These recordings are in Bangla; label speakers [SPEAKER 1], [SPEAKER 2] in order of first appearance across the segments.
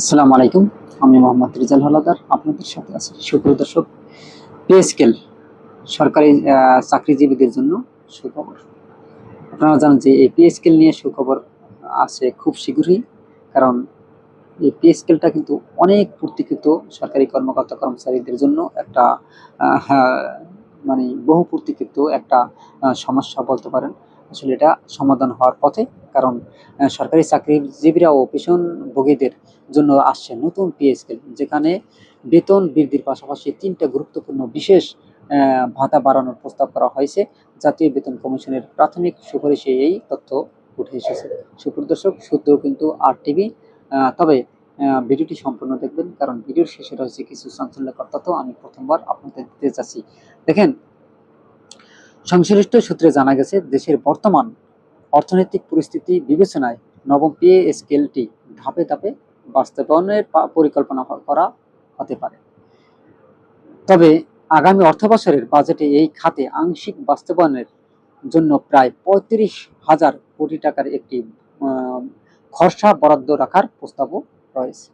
[SPEAKER 1] আসসালামু আলাইকুম। আমি মোহাম্মদ রিজাল হাওলাদার আপনাদের সাথে আছি। সুপ্রিয় দর্শক, পে স্কেল সরকারি চাকরিজীবীদের জন্য সুখবর। আপনারা জানেন যে এই পে স্কেল নিয়ে সুখবর আছে খুব শীঘ্রই। কারণ এই পে স্কেলটা কিন্তু অনেক প্রতীক্ষিত সরকারি কর্মকর্তা কর্মচারীদের জন্য একটা হ্যাঁ, মানে বহু প্রতীক্ষিত একটা সমস্যা বলতে পারেন। আসলে এটা সমাধান হওয়ার পথে। কারণ সরকারি চাকরিজীবীরা ও পেনশনভোগীদের জন্য আসছে নতুন পে স্কেল, যেখানে বেতন বৃদ্ধির পাশাপাশি ৩টা গুরুত্বপূর্ণ বিশেষ ভাতা বাড়ানোর প্রস্তাব করা হয়েছে। জাতীয় বেতন কমিশনের প্রাথমিক সুপারিশে এই তথ্য উঠে এসেছে। সুপ্রিয় দর্শক, সূত্র কিন্তু RTV। তবে ভিডিওটি সম্পূর্ণ দেখবেন, কারণ ভিডিওর শেষে রয়েছে কিছু চাঞ্চল্যকর তথ্য আমি প্রথমবার আপনাদের দিতে চাচ্ছি। দেখেন, সংশ্লিষ্ট সূত্রে জানা গেছে, দেশের বর্তমান অর্থনৈতিক পরিস্থিতি বিবেচনায় নবম পে স্কেলটি ধাপে ধাপে বাস্তবায়নের পরিকল্পনা করা হতে পারে। তবে আগামী অর্থবছরের বাজেটে এই খাতে আংশিক বাস্তবায়নের জন্য প্রায় ৩৫,০০০ কোটি টাকার একটি খরচা বরাদ্দ রাখার প্রস্তাবও রয়েছে।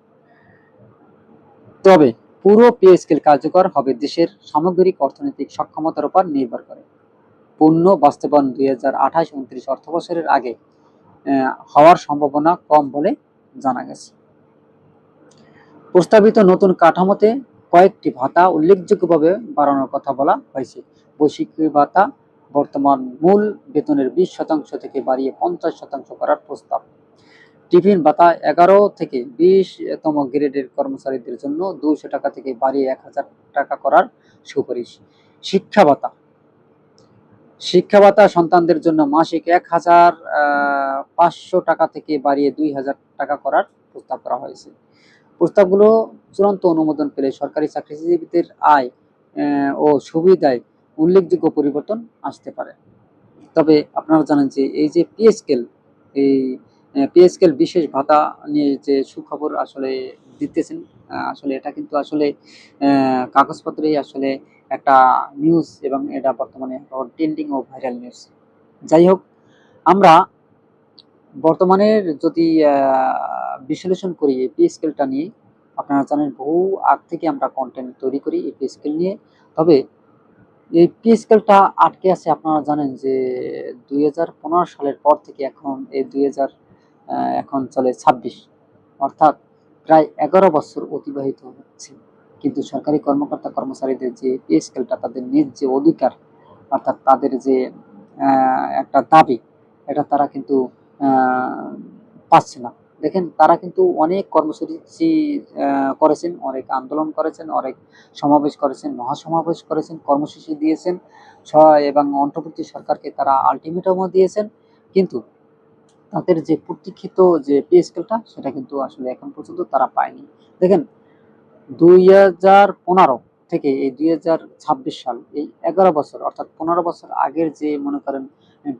[SPEAKER 1] তবে পুরো পে স্কেল কার্যকর হবে দেশের সামগ্রিক অর্থনৈতিক সক্ষমতার উপর নির্ভর করে। পূর্ণ বাস্তবায়ন ২০২৮-২৯ অর্থবছরের আগে হওয়ার সম্ভাবনা কম বলে জানা গেছে। প্রস্তাবিত নতুন কাঠামোতে কয়েকটি ভাতা উল্লেখযোগ্যভাবে বাড়ানোর কথা বলা হয়েছে। বৈশ্বিক ভাতা বর্তমান মূল বেতনের ২০% থেকে বাড়িয়ে ৫০% করার প্রস্তাব। টিফিন ভাতা ১১ থেকে ২০তম গ্রেডের কর্মচারীদের জন্য ২০০ টাকা থেকে বাড়িয়ে ১,০০০ টাকা করার সুপারিশ। শিক্ষা ভাতা শিক্ষা ভাতা সন্তানদের জন্য মাসিক ১,৫০০ টাকা থেকে বাড়িয়ে ২,০০০ টাকা করার প্রস্তাব করা হয়েছে। প্রস্তাবগুলো চূড়ান্ত অনুমোদন পেলে সরকারি চাকরিজীবীদের আয় ও সুবিধায় উল্লেখযোগ্য পরিবর্তন আসতে পারে। তবে আপনারা জানেন যে এই যে পে স্কেল, এই পে স্কেল বিশেষ ভাতা নিয়ে যে সুখবর আসলে দিতেছেন, আসলে এটা কিন্তু আসলে কাগজপত্রেই আসলে একটা নিউজ, এবং এটা বর্তমানে ট্রেন্ডিং ও ভাইরাল নিউজ। যাই হোক, আমরা বর্তমানের যদি বিশ্লেষণ করি এই পে স্কেলটা নিয়ে, আপনারা জানেন বহু আগ থেকে আমরা কন্টেন্ট তৈরি করি এই পে স্কেল নিয়ে। তবে এই পে স্কেলটা আটকে আছে, আপনারা জানেন যে ২০১৫ সালের পর থেকে এখন এই ২০০০ এখন চলে ২৬, অর্থাৎ প্রায় ১১ বছর অতিবাহিত হচ্ছে। কিন্তু সরকারি কর্মকর্তা কর্মচারীদের যে পে স্কেলটা, তাদের নিজ যে অধিকার, অর্থাৎ তাদের যে একটা দাবি, এটা তারা কিন্তু পাচ্ছে না। দেখেন, তারা কিন্তু অনেক কর্মসূচি করেছেন, অনেক আন্দোলন করেছেন, অনেক সমাবেশ করেছেন, মহাসমাবেশ করেছেন, কর্মসূচি দিয়েছেন, এবং অন্তর্বর্তী সরকারকে তারা আলটিমেটামও দিয়েছেন। কিন্তু তাদের যে প্রতীক্ষিত যে পে স্কেলটা, সেটা কিন্তু আসলে এখন পর্যন্ত তারা পায়নি। দেখেন, ২০১৫ থেকে এই ২০২৬ সাল, এই ১১ বছর, অর্থাৎ ১৫ বছর আগের যে মনে করেন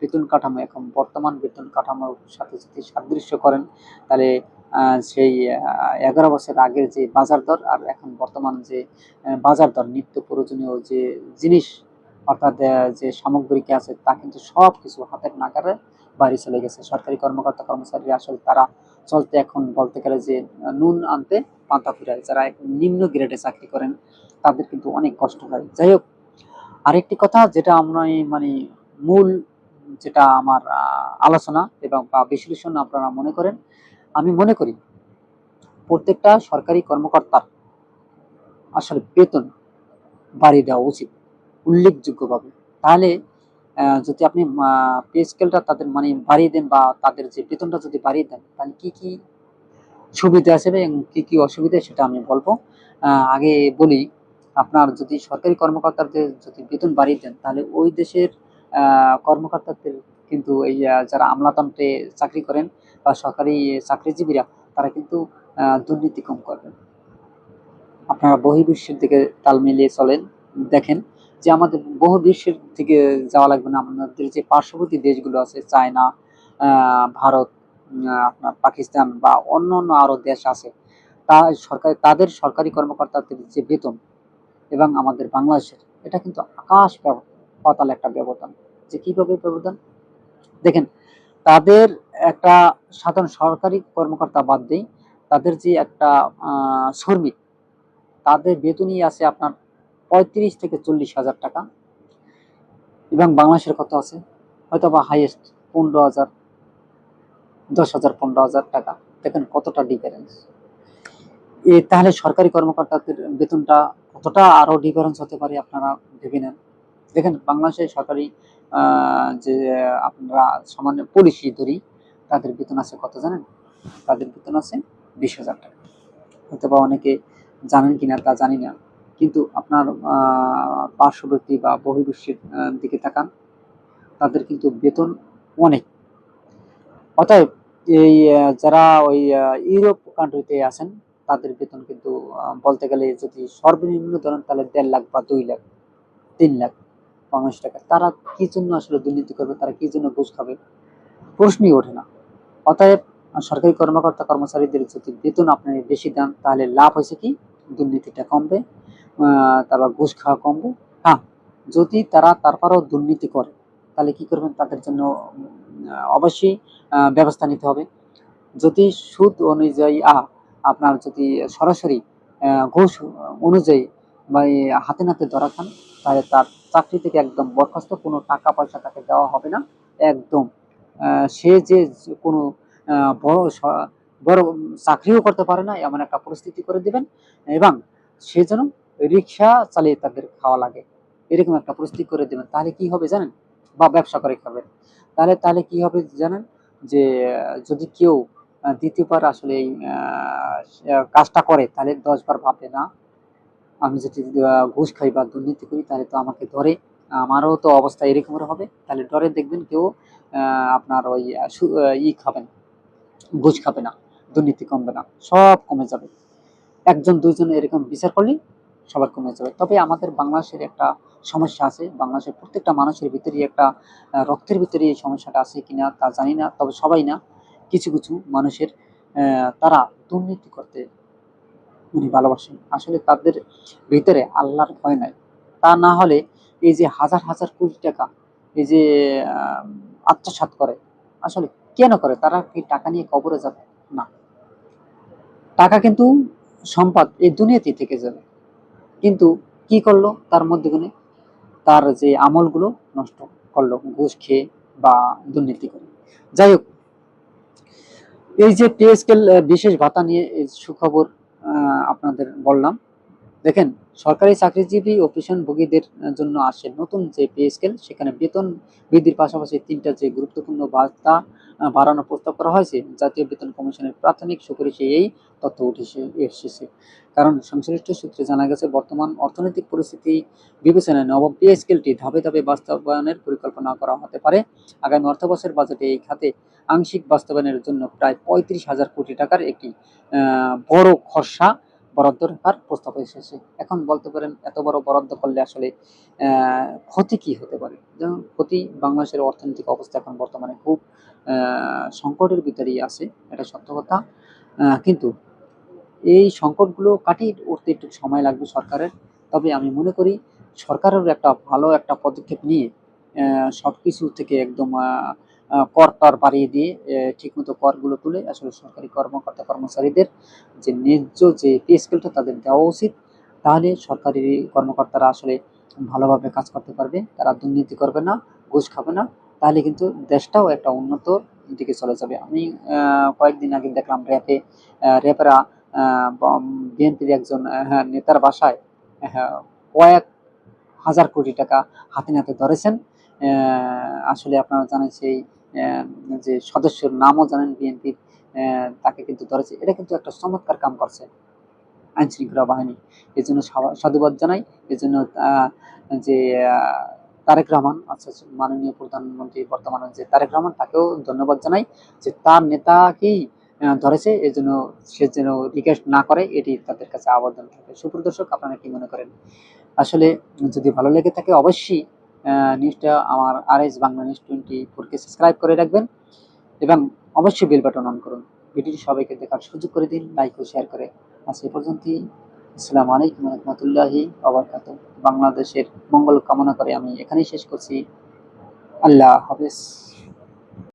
[SPEAKER 1] বেতন কাঠামো, এখন বর্তমান বেতন কাঠামোর সাথে যদি সাদৃশ্য করেন, তাহলে সেই ১১ বছর আগের যে বাজার দর আর এখন বর্তমান যে বাজার দর, নিত্য প্রয়োজনীয় যে জিনিস, অর্থাৎ যে সামগ্রিক আছে, তা কিন্তু সব কিছু হাতের নাগালে বাইরে চলে গেছে। সরকারি কর্মকর্তা কর্মচারীরা আসলে তারা চলতে এখন বলতে গেলে যে নুন আনতে পান্তা ফুরায়। যারা নিম্ন গ্রেডে চাকরি করেন, তাদের কিন্তু অনেক কষ্ট হয়। যাই হোক, আরেকটি কথা যেটা আমরা মানে মূল, যেটা আমার আলোচনা এবং বা বিশ্লেষণ আপনারা মনে করেন, আমি মনে করি প্রত্যেকটা সরকারি কর্মকর্তার আসলে বেতন বাড়িয়ে দেওয়া উচিত উল্লেখযোগ্যভাবে। তাহলে যদি আপনি পে স্কেলটা তাদের মানে বাড়িয়ে দেন, বা তাদের যে বেতনটা যদি বাড়িয়ে দেন, তাহলে কি কি সুবিধা আছে এবং কি কি অসুবিধা, সেটা আমি বলবো। আগে বলি, আপনার যদি সরকারি কর্মকর্তাদের যদি বেতন বাড়িয়ে দেন, তাহলে ওই দেশের কর্মকর্তাদের কিন্তু এই যারা আমলাতন্ত্রে চাকরি করেন বা সরকারি চাকরিজীবীরা, তারা কিন্তু দুর্নীতি কম করবেন। আপনারা বহির্বিশ্বের দিকে তাল মিলিয়ে চলেন, দেখেন যে আমাদের বহির্বিশ্বের দিকে যাওয়া লাগবে না। আমাদের যে পার্শ্ববর্তী দেশগুলো আছে, চায়না, ভারত, আপনার পাকিস্তান বা অন্যান্য আরো দেশ আছে, তাদের সরকারি কর্মকর্তাদের যে বেতন এবং আমাদের বাংলাদেশের, এটা কিন্তু আকাশ পাতাল একটা ব্যবধান। যে কিভাবে ব্যবধান, দেখেন, তাদের একটা সাধারণ সরকারি কর্মকর্তা বাদ দেই, তাদের যে একটা শ্রমিক, তাদের বেতনই আছে আপনার 35 থেকে 40 হাজার টাকা, এবং বাংলাদেশের কত আছে হয়তো বা হাইয়েস্ট 15,000, 10,000, 15,000 টাকা। দেখেন কতটা ডিফারেন্স। তাহলে সরকারি কর্মকর্তাদের বেতনটা কতটা আরো ডিফারেন্স হতে পারে আপনারা ভেবে নেন। দেখেন বাংলাদেশের সরকারি যে আপনারা সামান্য পুলিশই ধরি, তাদের বেতন আছে কত জানেন? তাদের বেতন আছে 20,000 টাকা। হয়তো বা অনেকে জানেন কিনা তা জানি না, কিন্তু আপনার পার্শ্ববর্তী বা বহির্বিশ্বের দিকে তাকান, তাদের কিন্তু বেতন অনেক। অতএব এই যারা ওই ইউরোপ কান্ট্রিতে আছেন, তাদের বেতন কিন্তু বলতে গেলে যদি সর্বনিম্ন ধরেন তাহলে 1.5 লাখ বা 2 লাখ, 3 লাখ বাংলাদেশ টাকা। তারা কি জন্য আসলে দুর্নীতি করবে, তারা কি জন্য ঘুষ খাবে, প্রশ্নই ওঠে না। অতএব সরকারি কর্মকর্তা কর্মচারীদের যদি বেতন আপনি বেশি দেন, তাহলে লাভ হয়েছে কি, দুর্নীতিটা কমবে, তারপর ঘুষ খাওয়া কমবে। হ্যাঁ, যদি তারা তারপরেও দুর্নীতি করে, তাহলে কি করবেন, তাদের জন্য অবশ্যই ব্যবস্থা নিতে হবে। যদি সুদ অনুযায়ী আপনার যদি সরাসরি ঘুষ অনুযায়ী বা হাতে নাতে ধরা খান, তাহলে তার চাকরি থেকে একদম বরখাস্ত, কোনো টাকা পয়সা তাকে দেওয়া হবে না একদম। সে যে কোনো বড় বড় চাকরিও করতে পারে না এমন একটা পরিস্থিতি করে দিবেন, এবং সে যেন রিক্সা চালিয়ে তাদের খাওয়া লাগে এরকম একটা পরিস্থিতি করে দেবেন। তাহলে কি হবে জানেন, বা ব্যবসা করে খাবেন, তাহলে তাহলে কি হবে জানেন, যে যদি কেউ দ্বিতীয়বার আসলে এই কাজটা করে, তাহলে 10 বার ভাববে না, আমি যদি ঘুষ খাই বা দুর্নীতি করি, তাহলে তো আমাকে ধরে, আমারও তো অবস্থা এরকম হবে। তাহলে ডরে দেখবেন কেউ আপনার ওই খাবেন, ঘুষ খাবে না, দুর্নীতি কমবে না, সব কমে যাবে। একজন দুইজন এরকম বিচার করলেই সবার কমে যাবে। তবে আমাদের বাংলাদেশের একটা সমস্যা আছে, বাংলাদেশের প্রত্যেকটা মানুষের ভিতরেই একটা রক্তের ভিতরে এই সমস্যাটা আছে কিনা তা জানি না, তবে সবাই না, কিছু কিছু মানুষের তারা দুর্নীতি করতে ভালোবাসে। আসলে তাদের ভিতরে আল্লাহর ভয় নাই। তা না হলে এই যে হাজার হাজার কোটি টাকা এই যে আহ, আত্মসাৎ করে, আসলে কেন করে? তারা কি টাকা নিয়ে কবরে যাবে না? টাকা কিন্তু সম্পদ এই দুনিয়াতেই থেকে যাবে, কিন্তু কি করলো তার মধ্যখানে, তার যে আমলগুলো নষ্ট করলো ঘুষ খেয়ে বা দুর্নীতি করে। যাই হোক, এই যে পে স্কেল বিশেষ ভাতা নিয়ে এই সুখবর আপনাদের বললাম। দেখেন, সরকারি চাকরিজীবী ও পেনশনভোগীদের জন্য আসে নতুন যে পে স্কেল, সেখানে বেতন বৃদ্ধির পাশাপাশি 3টা যে গুরুত্বপূর্ণ ভাতা বাড়ানোর প্রস্তাব করা হয়েছে। জাতীয় বেতন কমিশনের প্রাথমিক সুপারিশে এই তথ্য উঠে এসেছে। কারণ সংশ্লিষ্ট সূত্রে জানা গেছে, বর্তমান অর্থনৈতিক পরিস্থিতি বিবেচনায় নবম পে স্কেলটি ধাপে ধাপে বাস্তবায়নের পরিকল্পনা করা হতে পারে। আগামী অর্থবছরের বাজেটে এই খাতে আংশিক বাস্তবায়নের জন্য প্রায় 35,000 কোটি টাকার একটি বড় খরচা বরাদ্দ রাখার প্রস্তাব এসেছে। এখন বলতে পারেন, এত বড় বরাদ্দ করলে আসলে ক্ষতি কি হতে পারে? যেমন ক্ষতি, বাংলাদেশের অর্থনৈতিক অবস্থা এখন বর্তমানে খুব সংকটের ভিতরেই আছে, এটা সত্য কথা। কিন্তু এই সংকটগুলো কাটিয়ে উঠতে একটু সময় লাগবে সরকারের। তবে আমি মনে করি সরকারের একটা ভালো একটা পদক্ষেপ নিয়ে সবকিছু থেকে একদম কর-টর বাড়িয়ে দিয়ে ঠিকমতো করগুলো তুলে আসলে সরকারি কর্মকর্তা কর্মচারীদের যে ন্যায্য যে পে স্কেলটা তাদের দেওয়া উচিত। তাহলে সরকারি কর্মকর্তারা আসলে ভালোভাবে কাজ করতে পারবে, তারা দুর্নীতি করবে না, ঘুষ খাবে না। তাহলে কিন্তু দেশটাও একটা উন্নত দিকে চলে যাবে। আমি কয়েকদিন আগে দেখলাম র্যাপেরা বিএনপির একজন নেতার বাসায় কয়েক হাজার কোটি টাকা হাতে নাতে ধরেছেন। আসলে আপনারা জানেন, সেই যে সদস্যর নামও জানেন বিএনপির, তাকে কিন্তু ধরেছে। এটা কিন্তু একটা চমৎকার কাম করছে আইন শৃঙ্খলা বাহিনী, এর জন্য সাধুবাদ জানাই। এর জন্য যে তারেক রহমান, অর্থাৎ মাননীয় প্রধানমন্ত্রী বর্তমানে যে তারেক রহমান, তাকেও ধন্যবাদ জানাই যে তার নেতাকেই ধরেছে। এর জন্য সে যেন রিকোয়েস্ট না করে, এটি তাদের কাছে আবেদন থাকে। সুপ্রিয় দর্শক, আপনারা কি মনে করেন? আসলে যদি ভালো লেগে থাকে, অবশ্যই নিউজটা আমার RS বাংলা নিউজ 24-কে সাবস্ক্রাইব করে রাখবেন, এবং অবশ্যই বেল বাটন অন করুন। ভিডিওটি সবাইকে দেখার সুযোগ করে দিন, লাইক ও শেয়ার করে। আজ এ পর্যন্তই। আসসালামু আলাইকুম ওয়া রাহমাতুল্লাহি ওয়া বারাকাতুহু। বাংলাদেশের মঙ্গল কামনা করে আমি এখানেই শেষ করছি। আল্লাহ হাফেজ।